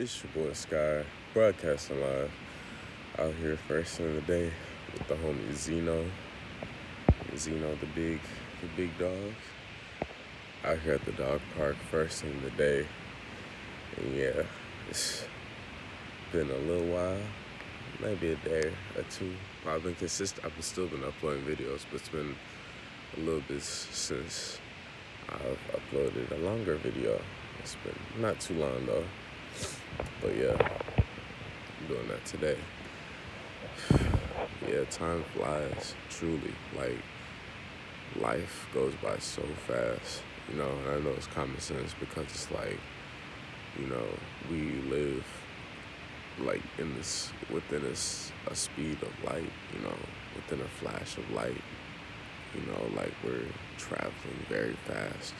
It's your boy Sky, broadcasting live out here first thing of the day with the homie Zeno the big dog. Out here at the dog park first thing of the day. And yeah, it's been a little while, maybe a day or two. I've been consistent. I've still been uploading videos, but it's been a little bit since I've uploaded a longer video. It's been not too long though, but yeah, I'm doing that today. Yeah, time flies, truly. Like, life goes by so fast, and I know it's common sense because it's like, we live like within a speed of light, within a flash of light, like we're traveling very fast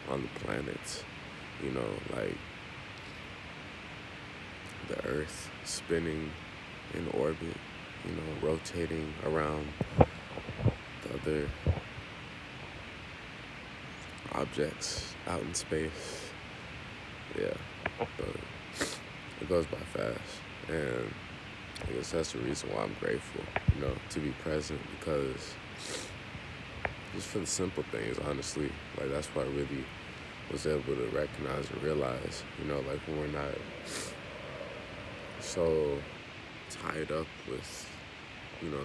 on the planets, like the earth spinning in orbit, rotating around the other objects out in space. Yeah, but it goes by fast. And I guess that's the reason why I'm grateful, to be present, because just for the simple things, honestly, like that's why I really was able to recognize and realize, like when we're not so tied up with,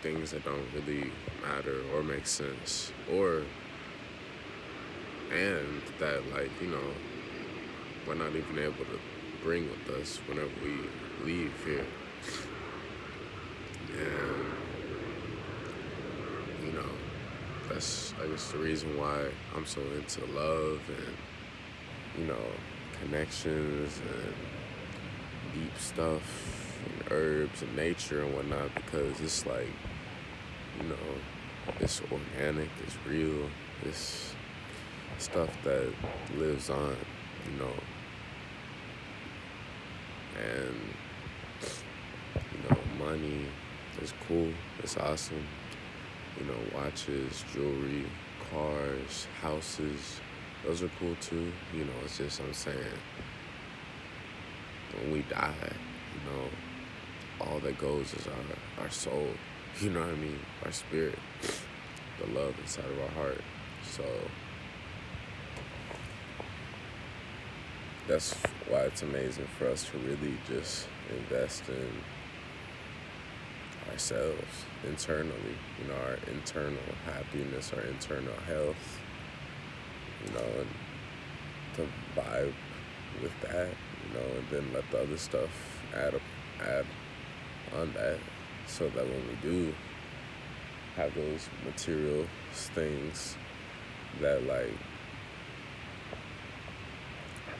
things that don't really matter or make sense, and that, like, we're not even able to bring with us whenever we leave here. And, that's, I guess, the reason why I'm so into love and, connections and deep stuff and herbs and nature and whatnot, because it's like, it's organic, it's real, it's stuff that lives on, and, money is cool, it's awesome, watches, jewelry, cars, houses, those are cool too, it's just, I'm saying, when we die, all that goes is our soul, you know what I mean, our spirit, the love inside of our heart. So that's why it's amazing for us to really just invest in ourselves internally, our internal happiness, our internal health, and to vibe with that, and then let the other stuff add on that, so that when we do have those material things, that, like,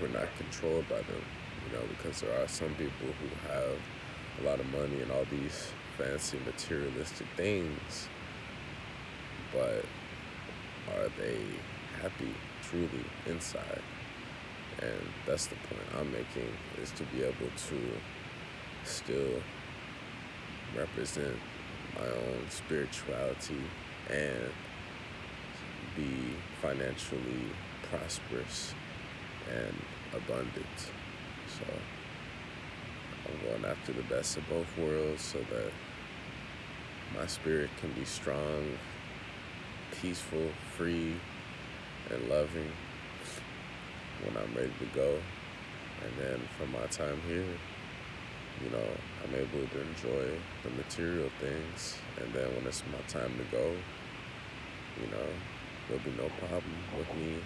we're not controlled by them, because there are some people who have a lot of money and all these fancy materialistic things, but are they happy truly inside? And that's the point I'm making, is to be able to still represent my own spirituality and be financially prosperous and abundant. So I'm going after the best of both worlds, so that my spirit can be strong, peaceful, free, and loving when I'm ready to go. And then for my time here, I'm able to enjoy the material things. And then when it's my time to go, there'll be no problem with me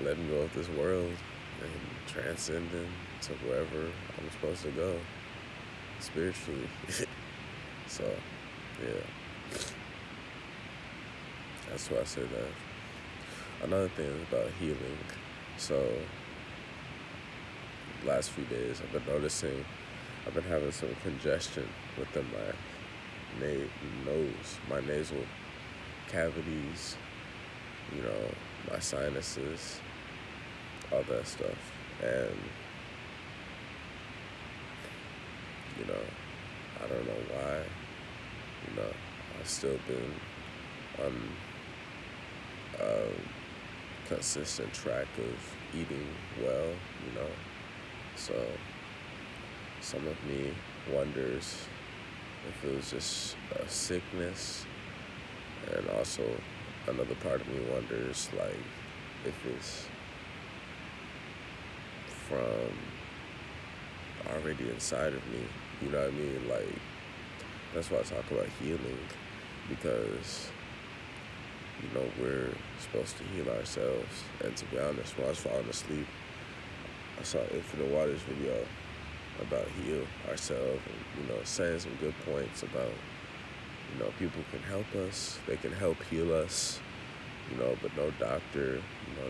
letting go of this world and transcending to wherever I'm supposed to go spiritually. So, yeah, that's why I say that. Another thing is about healing. So, last few days I've been noticing I've been having some congestion within my nose, my nasal cavities, my sinuses, all that stuff. And, I don't know why, I've still been on a consistent track of eating well, So some of me wonders if it was just a sickness, and also another part of me wonders like if it's from already inside of me. You know what I mean? Like that's why I talk about healing, because we're supposed to heal ourselves. And to be honest, when I was falling asleep, I saw Infinite Waters video about heal ourselves, and saying some good points about people can help us, they can help heal us, but no doctor,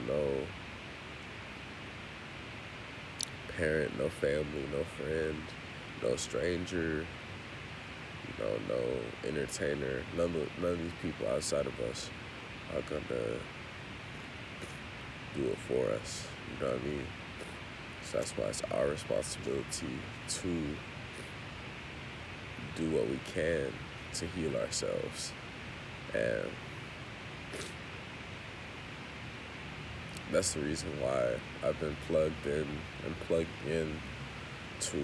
no parent, no family, no friend, no stranger, no entertainer, none of these people outside of us are gonna do it for us. You know what I mean? So that's why it's our responsibility to do what we can to heal ourselves. And that's the reason why I've been plugged in to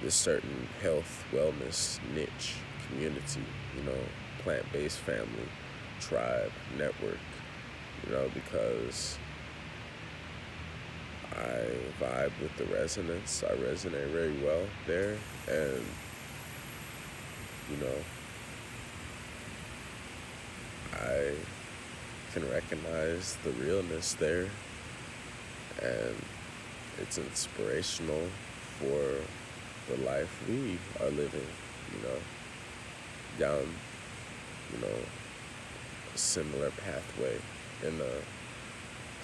this certain health, wellness niche community, plant-based family, tribe, network, because I vibe with the resonance. I resonate very well there, and I can recognize the realness there, and it's inspirational for the life we are living, down, a similar pathway in a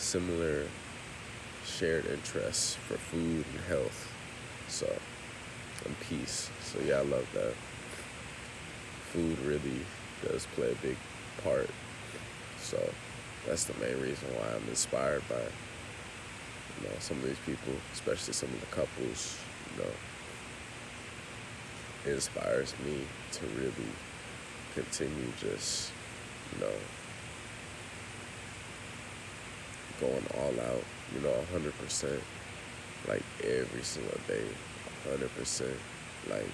similar shared interests for food and health, and peace. So yeah, I love that. Food really does play a big part. So that's the main reason why I'm inspired by some of these people, especially some of the couples. It inspires me to really continue just going all out, 100%, like every single day, 100%, like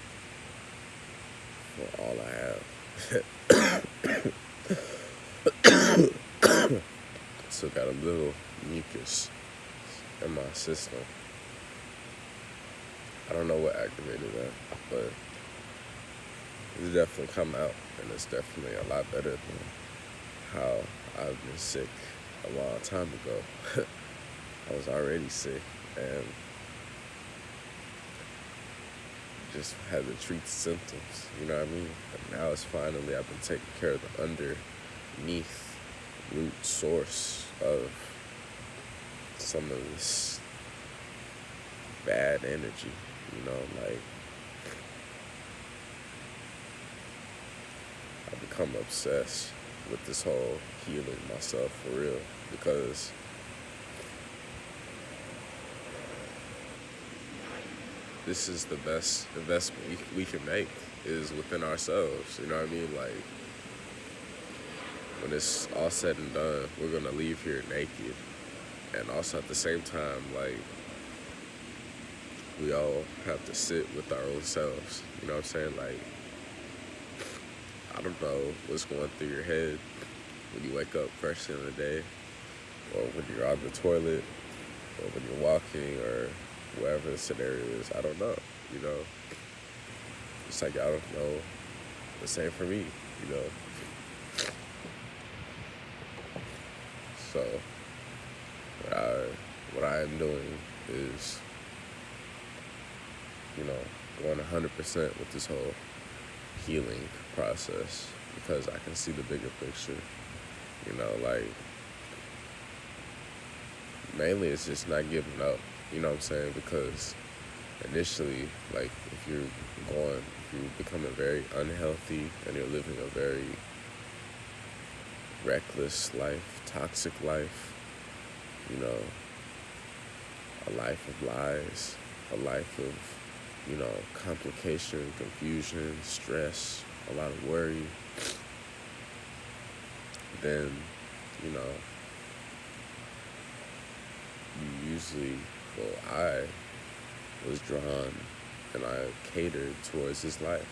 for all I have. Still got a little mucus in my system. I don't know what activated that, but it's definitely come out, and it's definitely a lot better than how I've been sick a long time ago. I was already sick and just had to treat the symptoms, you know what I mean? And now it's finally, I've been taking care of the underneath root source of some of this bad energy, like I've become obsessed with this whole healing myself for real, because this is the best investment we can make, is within ourselves, you know what I mean? Like, when it's all said and done, we're gonna leave here naked, and also at the same time, like, we all have to sit with our own selves, you know what I'm saying? Like, I don't know what's going through your head when you wake up first in the day, or when you're on the toilet, or when you're walking, or whatever the scenario is. I don't know, It's like I don't know. The same for me, So what I am doing is, going 100% with this whole healing process, because I can see the bigger picture, like, mainly it's just not giving up, you know what I'm saying? Because initially, like, if you're becoming very unhealthy and you're living a very reckless life, toxic life, a life of lies, a life of, complication, confusion, stress, a lot of worry, then, you usually, well, I was drawn and I catered towards this life.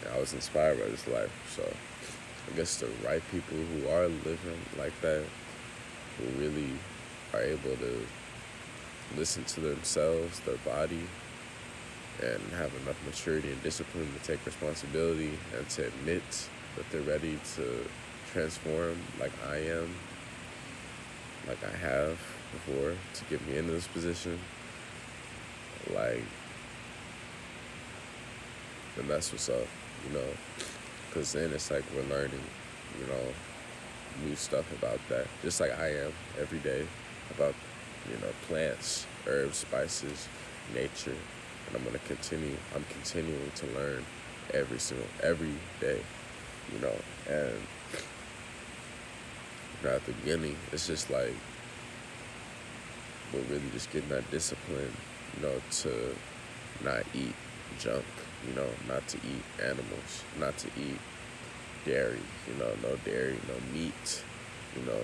And I was inspired by this life. So I guess the right people who are living like that, who really are able to listen to themselves, their body, and have enough maturity and discipline to take responsibility and to admit that they're ready to transform like I am, like I have before, to get me into this position. Like, and that's what's up, you know, because then it's like we're learning, you know, new stuff about that, just like I am every day about, plants, herbs, spices, nature, and I'm continuing to learn every day, you know, and at the beginning, it's just like we're really just getting that discipline, to not eat junk, not to eat animals, not to eat dairy, no dairy, no meat, no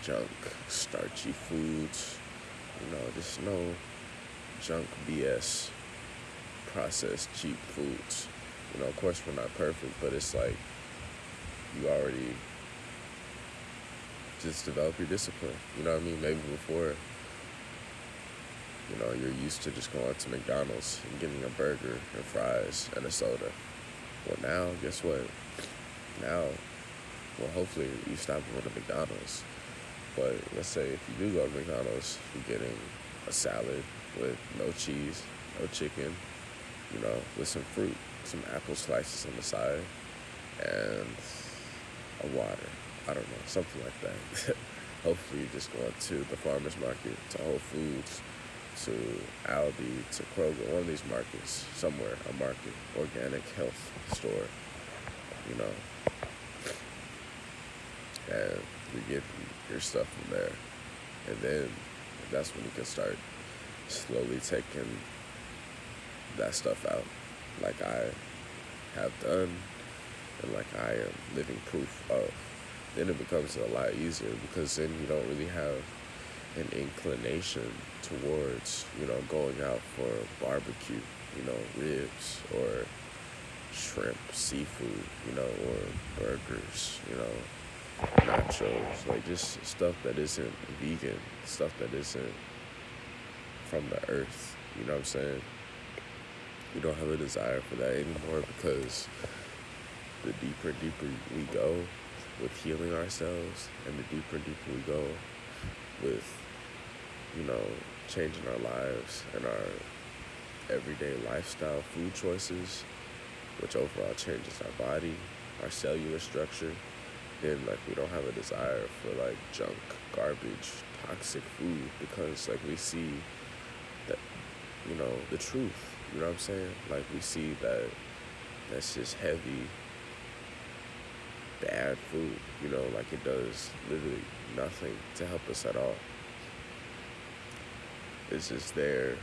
junk, starchy foods, just no junk BS, processed cheap foods. Of course we're not perfect, but it's like you already just develop your discipline. You know what I mean? Maybe before, you're used to just going to McDonald's and getting a burger and fries and a soda. Well, now, guess what? Now, well, hopefully you stop going to McDonald's. But let's say if you do go to McDonald's, you're getting a salad with no cheese, no chicken, with some fruit, some apple slices on the side, and a water. I don't know, something like that. Hopefully you're just going to the farmer's market, to Whole Foods, to Aldi, to Kroger, one of these markets, somewhere, a market, organic health store, and you get your stuff from there. And then that's when you can start slowly taking that stuff out, like I have done and like I am living proof of. Then it becomes a lot easier because then you don't really have an inclination towards, going out for barbecue, ribs or shrimp, seafood, or burgers, nachos, like just stuff that isn't vegan, stuff that isn't from the earth, you know what I'm saying? We don't have a desire for that anymore because the deeper and deeper we go with healing ourselves, and the deeper and deeper we go with, changing our lives and our everyday lifestyle food choices, which overall changes our body, our cellular structure, then like we don't have a desire for like junk, garbage, toxic food because like we see that, the truth, you know what I'm saying? Like we see that that's just heavy, bad food, like it does literally nothing to help us at all. It's just there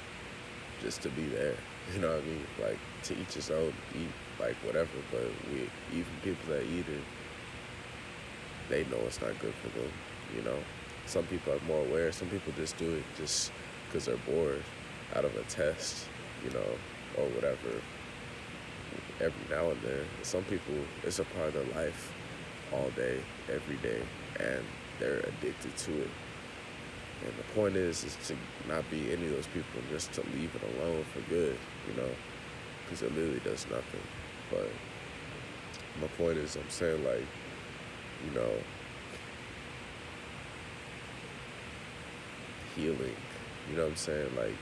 just to be there, you know what I mean? Like to each his own, eat like whatever, but even people that eat it, they know it's not good for them, Some people are more aware, some people just do it just because they're bored out of a test, or whatever, every now and then. Some people, it's a part of their life all day, every day, and they're addicted to it. And the point is to not be any of those people, just to leave it alone for good, because it literally does nothing. But my point is, I'm saying like, healing, you know what I'm saying? Like,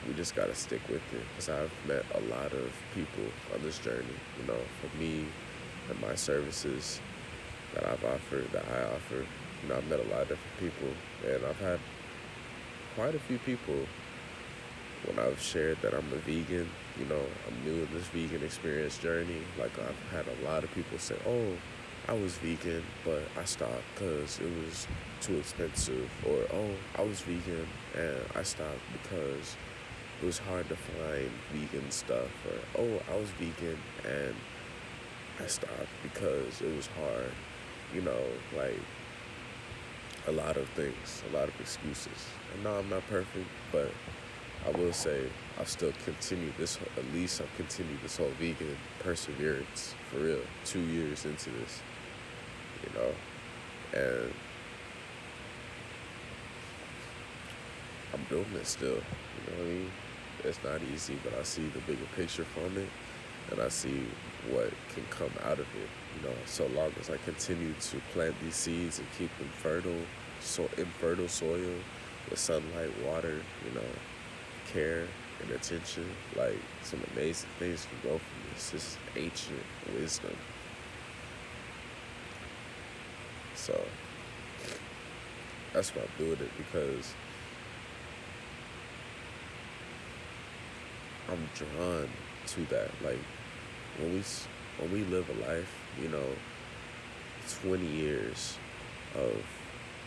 we just gotta stick with it, because I've met a lot of people on this journey, for me and my services that I offer, I've met a lot of different people, and I've had quite a few people when I've shared that I'm a vegan, I'm new in this vegan experience journey. Like I've had a lot of people say, oh, I was vegan, but I stopped because it was too expensive, or oh, I was vegan and I stopped because it was hard to find vegan stuff, or oh, I was vegan and I stopped because it was hard, like a lot of things, a lot of excuses. And no, I'm not perfect, but I will say I've still continued this, at least I've continued this whole vegan perseverance for real, 2 years into this, you know, and I'm doing it still, you know what I mean? It's not easy, but I see the bigger picture from it, and I see what can come out of it, you know, so long as I continue to plant these seeds and keep them fertile, so in fertile soil with sunlight, water, you know, care and attention, like some amazing things can grow from this. This is ancient wisdom. So that's why I'm doing it, because I'm drawn to that. Like when we live a life, you know, 20 years of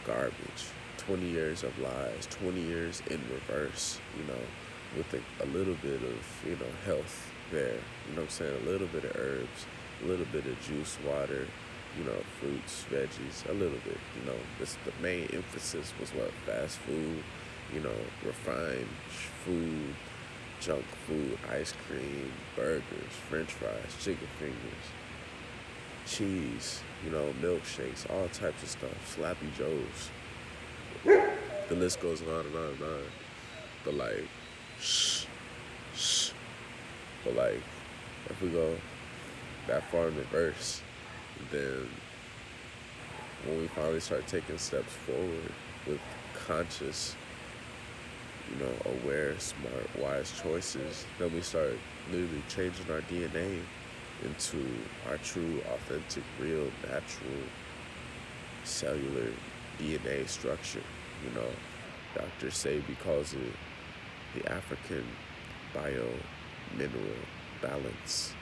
garbage, 20 years of lies, 20 years in reverse, you know, with a little bit of, you know, health there, you know what I'm saying? A little bit of herbs, a little bit of juice, water, you know, fruits, veggies, a little bit, you know. This, the main emphasis was what? Fast food, you know, refined food, junk food, ice cream, burgers, french fries, chicken fingers, cheese, you know, milkshakes, all types of stuff, Slappy Joes. The list goes on and on and on. But like, shh, shh. But like, if we go that far in reverse, then when we finally start taking steps forward with conscious, you know, aware, smart, wise choices, then we start literally changing our DNA into our true, authentic, real, natural, cellular DNA structure. You know, Dr. Sebi calls it the African bio mineral balance,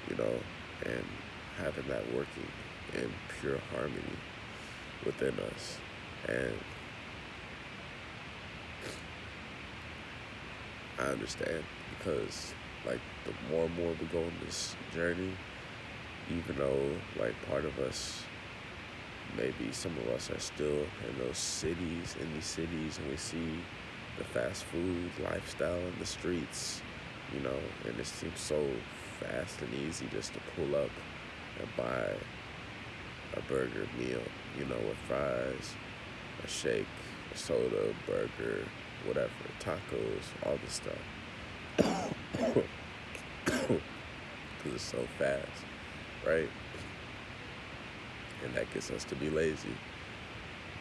you know, and having that working in pure harmony within us. And I understand, because like the more and more we go on this journey, even though like part of us, maybe some of us are still in those cities, in these cities, and we see the fast food lifestyle in the streets, you know, and it seems so fast and easy just to pull up and buy a burger meal, you know, with fries, a shake, a soda, a burger, whatever, tacos, all this stuff. Because it's so fast, right? And that gets us to be lazy.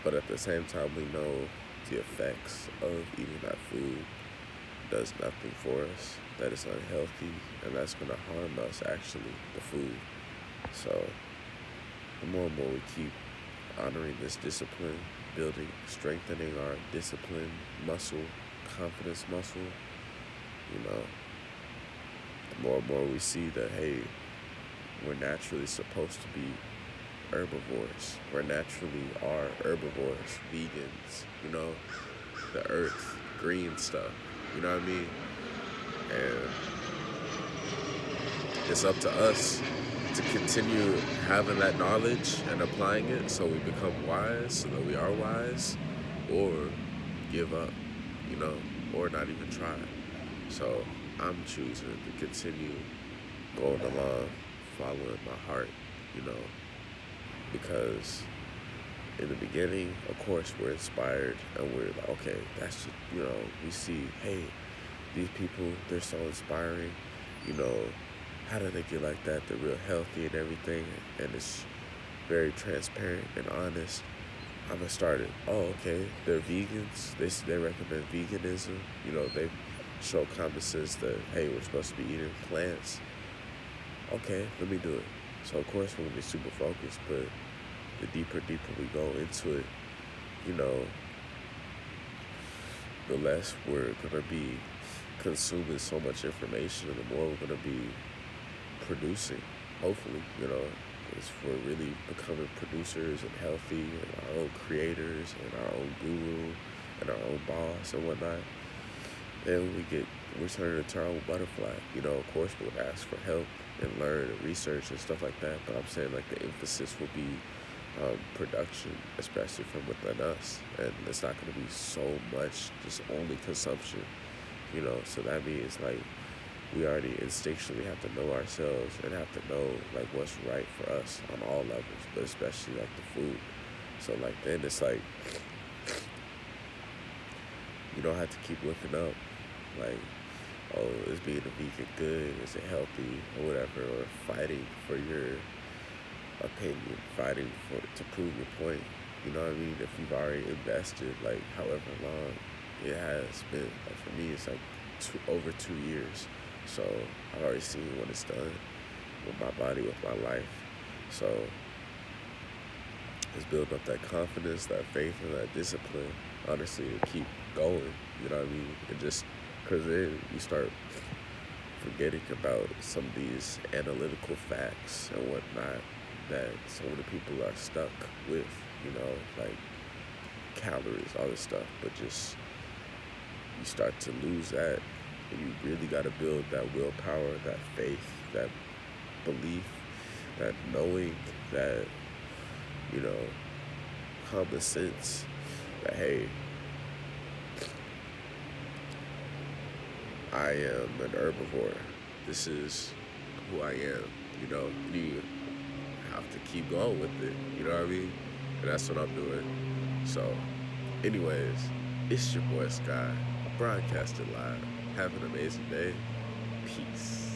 But at the same time, we know the effects of eating that food does nothing for us, that it's unhealthy, and that's going to harm us, actually, the food. So the more and more we keep honoring this discipline, building, strengthening our discipline muscle, confidence muscle, you know, the more and more we see that, hey, we're naturally supposed to be herbivores. We're naturally are herbivores, vegans, you know, the earth, green stuff, you know what I mean? And it's up to us to continue having that knowledge and applying it so we become wise, so that we are wise, or give up, you know, or not even try. So I'm choosing to continue going along, following my heart, you know, because in the beginning, of course, we're inspired and we're like, okay, that's just, you know, we see, hey, these people, they're so inspiring, you know, how do they get like that? They're real healthy and everything, and it's very transparent and honest. I'm gonna start it. Oh, okay, they're vegans. They recommend veganism. You know, they show common sense that, hey, we're supposed to be eating plants. Okay, let me do it. So of course we're gonna be super focused, but the deeper we go into it, you know, the less we're gonna be consuming so much information, and the more we're gonna be producing, hopefully, you know, because we're really becoming producers and healthy and our own creators and our own guru and our own boss and whatnot. Then we turn into our own butterfly. You know, of course we'll ask for help and learn and research and stuff like that, but I'm saying like the emphasis will be production, especially from within us. And it's not going to be so much just only consumption, So that means like we already instinctually have to know ourselves and have to know like what's right for us on all levels, but especially like the food. So like then it's like you don't have to keep looking up, like, oh, is being a vegan good? Is it healthy or whatever? Or fighting for your opinion, fighting for to prove your point. You know what I mean? If you've already invested like however long it has been, like for me, it's like over 2 years. So I've already seen what it's done with my body, with my life. So it's building up that confidence, that faith, and that discipline, honestly, to keep going. You know what I mean? And just because then you start forgetting about some of these analytical facts and whatnot that so many people are stuck with, like calories, all this stuff. But just you start to lose that, and you really got to build that willpower, that faith, that belief, that knowing, that you know, common sense that hey, I am an herbivore. This is who I am. You have to keep going with it. You know what I mean? And that's what I'm doing. So, anyways, it's your boy Sky, broadcasting live. Have an amazing day. Peace.